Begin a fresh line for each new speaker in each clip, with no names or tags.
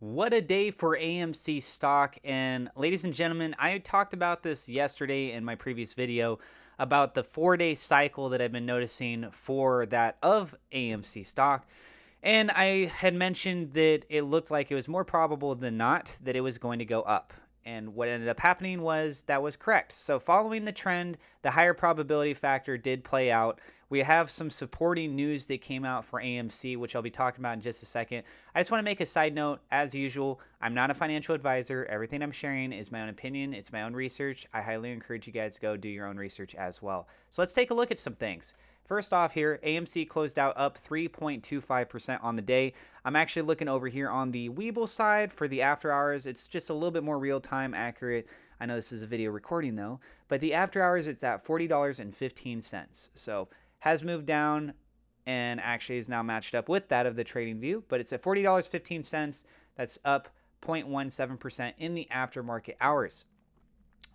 What a day for AMC stock. And ladies and gentlemen, I talked about this yesterday in my previous video about the 4-day cycle that I've been noticing for that of AMC stock. And I had mentioned that it looked like it was more probable than not that it was going to go up. And what ended up happening was that was correct. So, following the trend, the higher probability factor did play out. We have some supporting news that came out for AMC, which I'll be talking about in just a second. I just want to make a side note. As usual, I'm not a financial advisor. Everything I'm sharing is my own opinion, it's my own research. I highly encourage you guys to go do your own research as well. So, let's take a look at some things. First off here, AMC closed out up 3.25% on the day. I'm actually looking over here on the Webull side for the after hours. It's just a little bit more real-time accurate. I know this is a video recording though, but the after hours, it's at $40.15. So has moved down and actually is now matched up with that of the trading view, but it's at $40.15. That's up 0.17% in the aftermarket hours.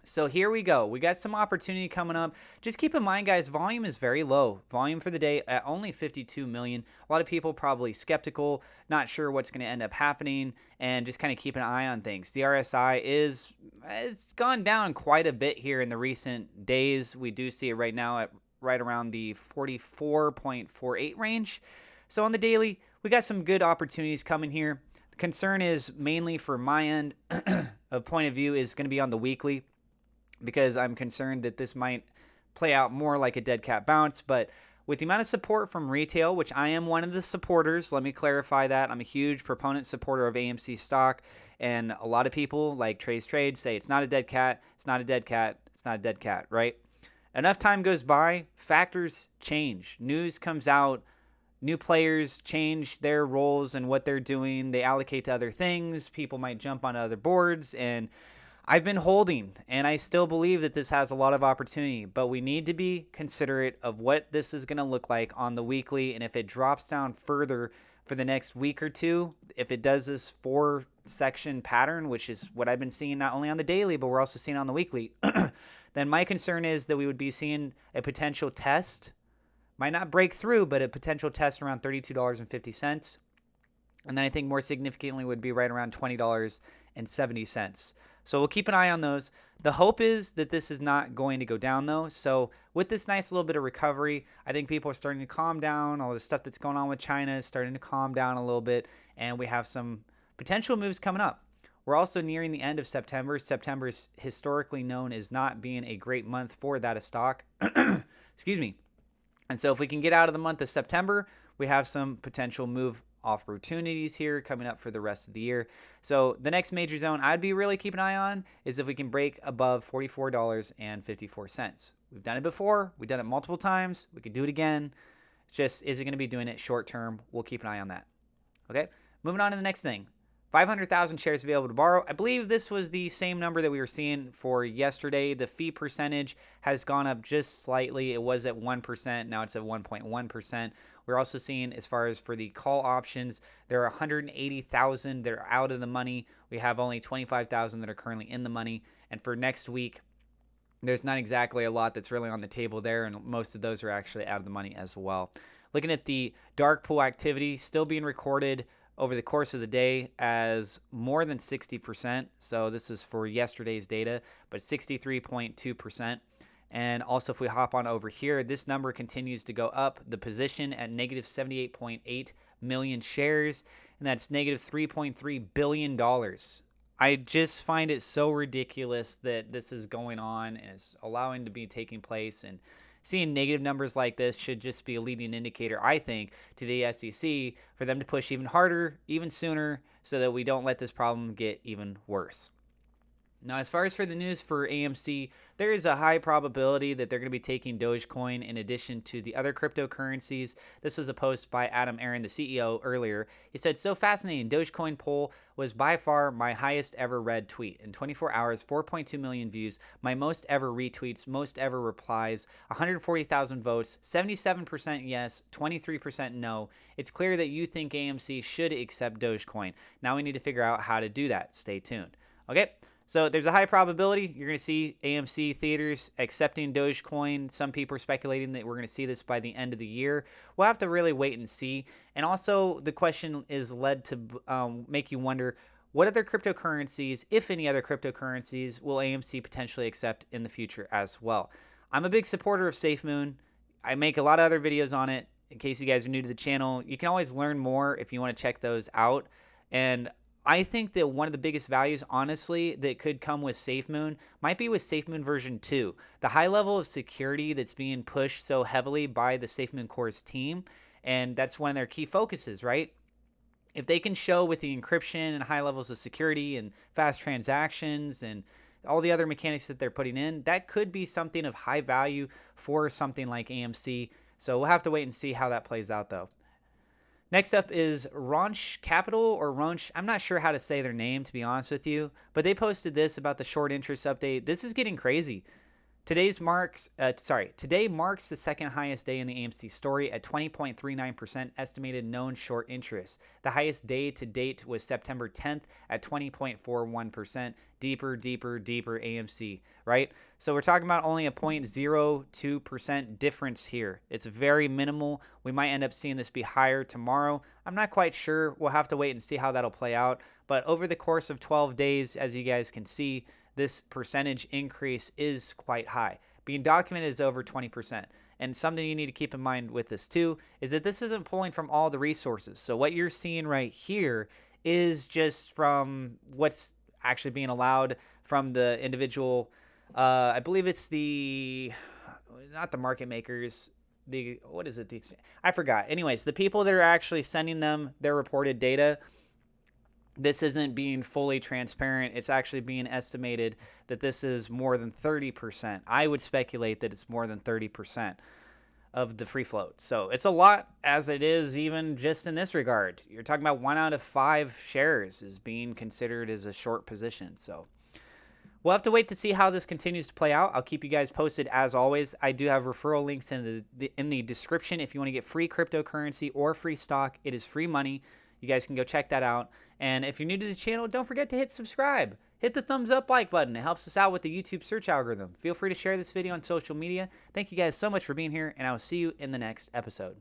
So here we go. We got some opportunity coming up. Just keep in mind, guys, volume is very low. Volume for the day at only 52 million. A lot of people probably skeptical, not sure what's going to end up happening, and just kind of keep an eye on things. The RSI it's gone down quite a bit here in the recent days. We do see it right now at right around the 44.48 range. So on the daily, we got some good opportunities coming here. The concern is mainly for my end of point of view is going to be on the weekly, because I'm concerned that this might play out more like a dead cat bounce. But with the amount of support from retail, which I am one of the supporters, let me clarify that. I'm a huge proponent supporter of AMC stock. And a lot of people like Trey's Trade say it's not a dead cat, it's not a dead cat, it's not a dead cat, right? Enough time goes by, factors change. News comes out, new players change their roles and what they're doing. They allocate to other things. People might jump on other boards, and I've been holding, and I still believe that this has a lot of opportunity, but we need to be considerate of what this is going to look like on the weekly. And if it drops down further for the next week or two, if it does this 4-section pattern, which is what I've been seeing not only on the daily, but we're also seeing on the weekly, then my concern is that we would be seeing a potential test, might not break through, but a potential test around $32.50. And then I think more significantly would be right around $20.70. So we'll keep an eye on those. The hope is that this is not going to go down though. So with this nice little bit of recovery, I think people are starting to calm down. All the stuff that's going on with China is starting to calm down a little bit, and we have some potential moves coming up. We're also nearing the end of September. September is historically known as not being a great month for that of stock. Excuse me. And so if we can get out of the month of September, we have some potential move opportunities here coming up for the rest of the year. So the next major zone I'd be really keeping an eye on is if we can break above $44.54. We've done it before. We've done it multiple times. We could do it again. It's just, is it going to be doing it short term? We'll keep an eye on that. Okay, moving on to the next thing. 500,000 shares available to borrow. I believe this was the same number that we were seeing for yesterday. The fee percentage has gone up just slightly. It was at 1%. Now it's at 1.1%. We're also seeing, as far as for the call options, there are 180,000 that are out of the money. We have only 25,000 that are currently in the money. And for next week, there's not exactly a lot that's really on the table there, and most of those are actually out of the money as well. Looking at the dark pool activity, still being recorded over the course of the day as more than 60%. So this is for yesterday's data, but 63.2%. And also if we hop on over here, this number continues to go up. The position at negative 78.8 million shares, and that's negative $3.3 billion. I just find it so ridiculous that this is going on and it's allowing to be taking place, and seeing negative numbers like this should just be a leading indicator, I think, to the SEC for them to push even harder, even sooner, so that we don't let this problem get even worse. Now, as far as for the news for AMC, there is a high probability that they're going to be taking Dogecoin in addition to the other cryptocurrencies. This was a post by Adam Aaron, the CEO, earlier. He said, "So fascinating. Dogecoin poll was by far my highest ever read tweet. In 24 hours, 4.2 million views, my most ever retweets, most ever replies, 140,000 votes, 77% yes, 23% no. It's clear that you think AMC should accept Dogecoin. Now we need to figure out how to do that. Stay tuned." Okay. So there's a high probability you're going to see AMC theaters accepting Dogecoin. Some people are speculating that we're going to see this by the end of the year. We'll have to really wait and see. And also the question is led to make you wonder, what other cryptocurrencies, if any other cryptocurrencies, will AMC potentially accept in the future as well. I'm a big supporter of SafeMoon. I make a lot of other videos on it. In case you guys are new to the channel, you can always learn more if you want to check those out. And I think that one of the biggest values, honestly, that could come with SafeMoon might be with SafeMoon version 2. The high level of security that's being pushed so heavily by the SafeMoon Core's team, and that's one of their key focuses, right? If they can show with the encryption and high levels of security and fast transactions and all the other mechanics that they're putting in, that could be something of high value for something like AMC. So we'll have to wait and see how that plays out, though. Next up is Ronch Capital or Ronch. I'm not sure how to say their name, to be honest with you, but they posted this about the short interest update. This is getting crazy. Today marks the second highest day in the AMC story at 20.39% estimated known short interest. The highest day to date was September 10th at 20.41%. Deeper AMC, right? So we're talking about only a 0.02% difference here. It's very minimal. We might end up seeing this be higher tomorrow. I'm not quite sure. We'll have to wait and see how that'll play out. But over the course of 12 days, as you guys can see, this percentage increase is quite high. Being documented is over 20%. And something you need to keep in mind with this too is that this isn't pulling from all the resources. So what you're seeing right here is just from what's actually being allowed from the individual, I believe it's not the market makers, what is it? I forgot. Anyways, the people that are actually sending them their reported data. This isn't being fully transparent. It's actually being estimated that this is more than 30%. I would speculate that it's more than 30% of the free float. So it's a lot as it is even just in this regard. You're talking about 1 out of 5 shares is being considered as a short position. So we'll have to wait to see how this continues to play out. I'll keep you guys posted as always. I do have referral links in the description if you want to get free cryptocurrency or free stock. It is free money. You guys can go check that out. And if you're new to the channel, don't forget to hit subscribe. Hit the thumbs up like button. It helps us out with the YouTube search algorithm. Feel free to share this video on social media. Thank you guys so much for being here, and I will see you in the next episode.